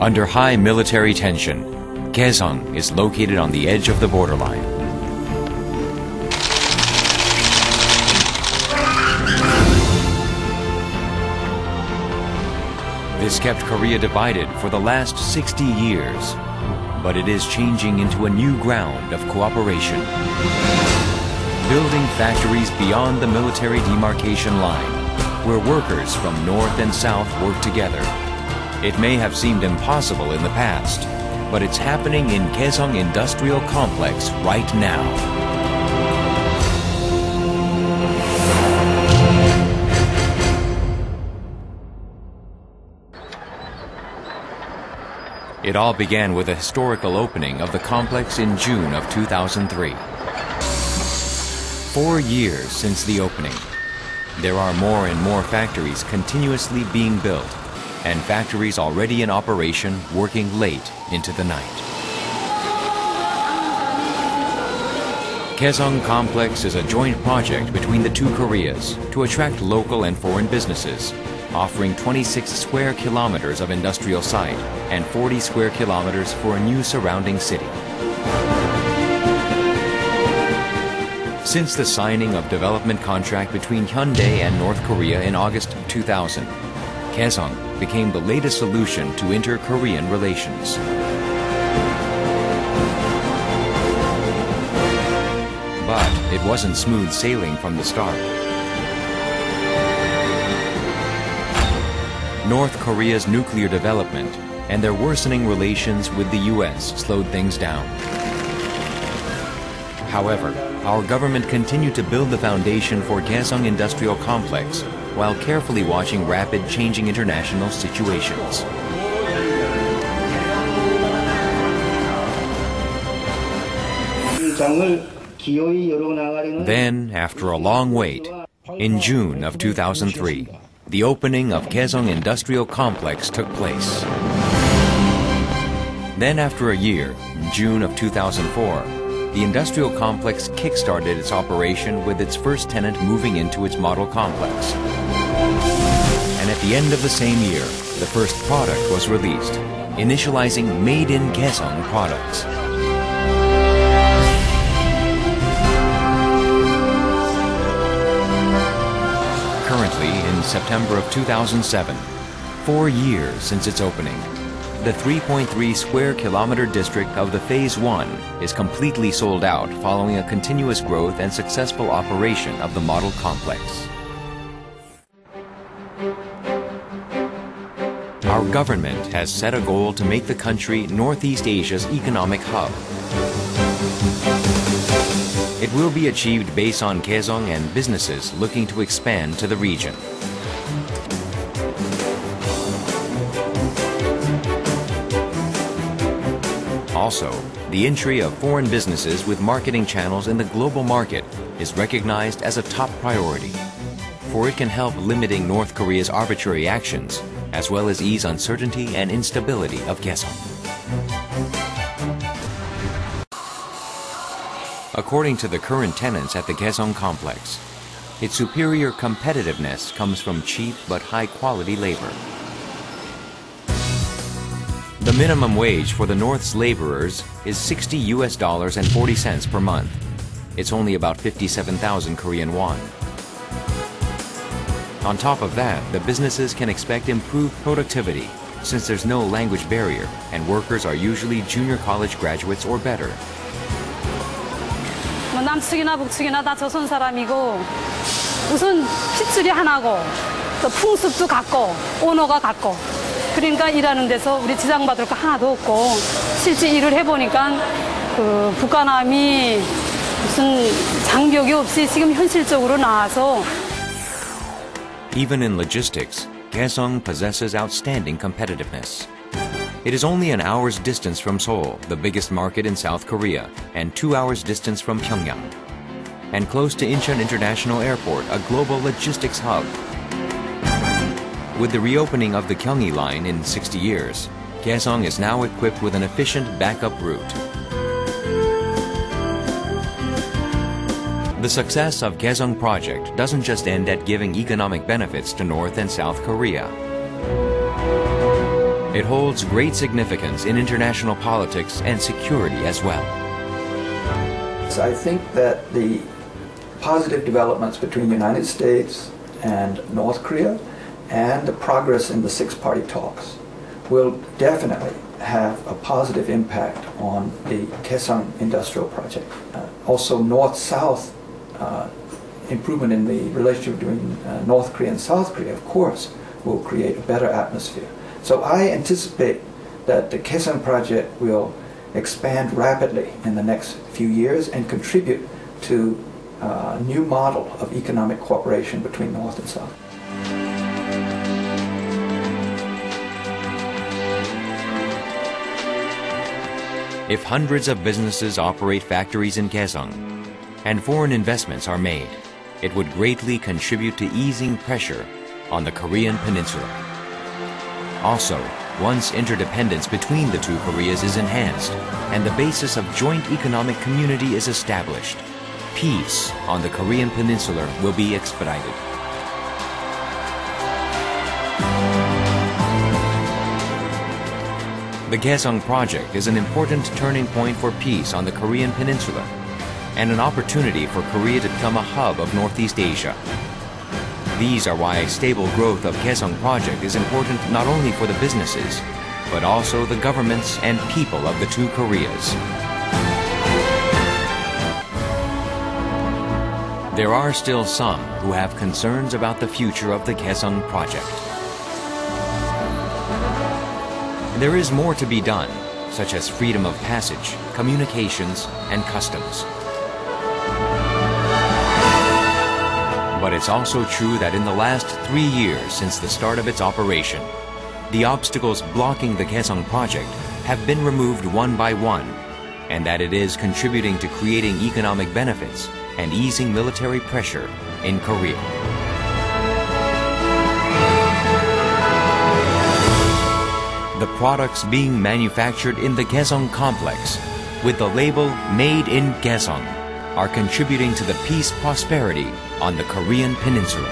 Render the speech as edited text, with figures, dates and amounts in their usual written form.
Under high military tension, Gaeson is located on the edge of the borderline. This kept Korea divided for the last 60 years, but it is changing into a new ground of cooperation. Building factories beyond the military demarcation line, where workers from north and south work together. It may have seemed impossible in the past, but it's happening in Gaeson Industrial Complex right now. It all began with a historical opening of the complex in June of 2003. 4 years since the opening. There are more and more factories continuously being built, and factories already in operation working late into the night. Gaeson Complex is a joint project between the two Koreas to attract local and foreign businesses, offering 26 square kilometers of industrial site and 40 square kilometers for a new surrounding city. Since the signing of development contract between Hyundai and North Korea in August of 2000, Gaeson became the latest solution to inter-Korean relations. But it wasn't smooth sailing from the start. North Korea's nuclear development and their worsening relations with the U.S. slowed things down. However, our government continued to build the foundation for Gaeson Industrial Complex while carefully watching rapid changing international situations. Then, after a long wait, in June of 2003, the opening of Gaeson Industrial Complex took place. Then after a year, in June of 2004, the industrial complex kick-started its operation with its first tenant moving into its model complex. And at the end of the same year, the first product was released, initializing Made in Gaeson products. Currently, in September of 2007, 4 years since its opening, the 3.3 square kilometer district of the Phase 1 is completely sold out following a continuous growth and successful operation of the model complex. Our government has set a goal to make the country Northeast Asia's economic hub. It will be achieved based on Gaeson and businesses looking to expand to the region. Also, the entry of foreign businesses with marketing channels in the global market is recognized as a top priority, for it can help limiting North Korea's arbitrary actions, as well as ease uncertainty and instability of Gaeson. According to the current tenants at the Gaeson complex, its superior competitiveness comes from cheap but high-quality labor. The minimum wage for the North's laborers is $60 per month. It's only about 57,000 Korean won. On top of that, the businesses can expect improved productivity since there's no language barrier and workers are usually junior college graduates or better. 남측이나 북측이나 다 조선 사람이고 우선 핏줄이 하나고 또 풍습도 같고 언어가 같고 그러니까 일하는 데서 우리 지장받을 거 하나도 없고 실제 일을 해보니까 그 북한함이 무슨 장벽이 없이 지금 현실적으로 나와서 Even in logistics, Gaeson possesses outstanding competitiveness. It is only an hour's distance from Seoul, the biggest market in South Korea, and 2 hours distance from Pyongyang. And close to Incheon International Airport, a global logistics hub. With the reopening of the Gyeonggi line in 60 years, Gaeson is now equipped with an efficient backup route. The success of Gaeson project doesn't just end at giving economic benefits to North and South Korea. It holds great significance in international politics and security as well. So I think that the positive developments between the United States and North Korea and the progress in the six-party talks will definitely have a positive impact on the Gaeson industrial project. Also, North-South improvement in the relationship between North Korea and South Korea, of course, will create a better atmosphere. So I anticipate that the Gaeson project will expand rapidly in the next few years and contribute to a new model of economic cooperation between North and South. If hundreds of businesses operate factories in Gaeson and foreign investments are made, it would greatly contribute to easing pressure on the Korean peninsula. Also, once interdependence between the two Koreas is enhanced and the basis of joint economic community is established, peace on the Korean peninsula will be expedited. The Gaeson project is an important turning point for peace on the Korean peninsula and an opportunity for Korea to become a hub of Northeast Asia. These are why stable growth of Gaeson project is important not only for the businesses, but also the governments and people of the two Koreas. There are still some who have concerns about the future of the Gaeson project. There is more to be done, such as freedom of passage, communications, and customs. But it's also true that in the last 3 years since the start of its operation, the obstacles blocking the Gaeson project have been removed one by one, and that it is contributing to creating economic benefits and easing military pressure in Korea. The products being manufactured in the Gaeson complex with the label Made in Gaeson are contributing to the peace prosperity on the Korean peninsula.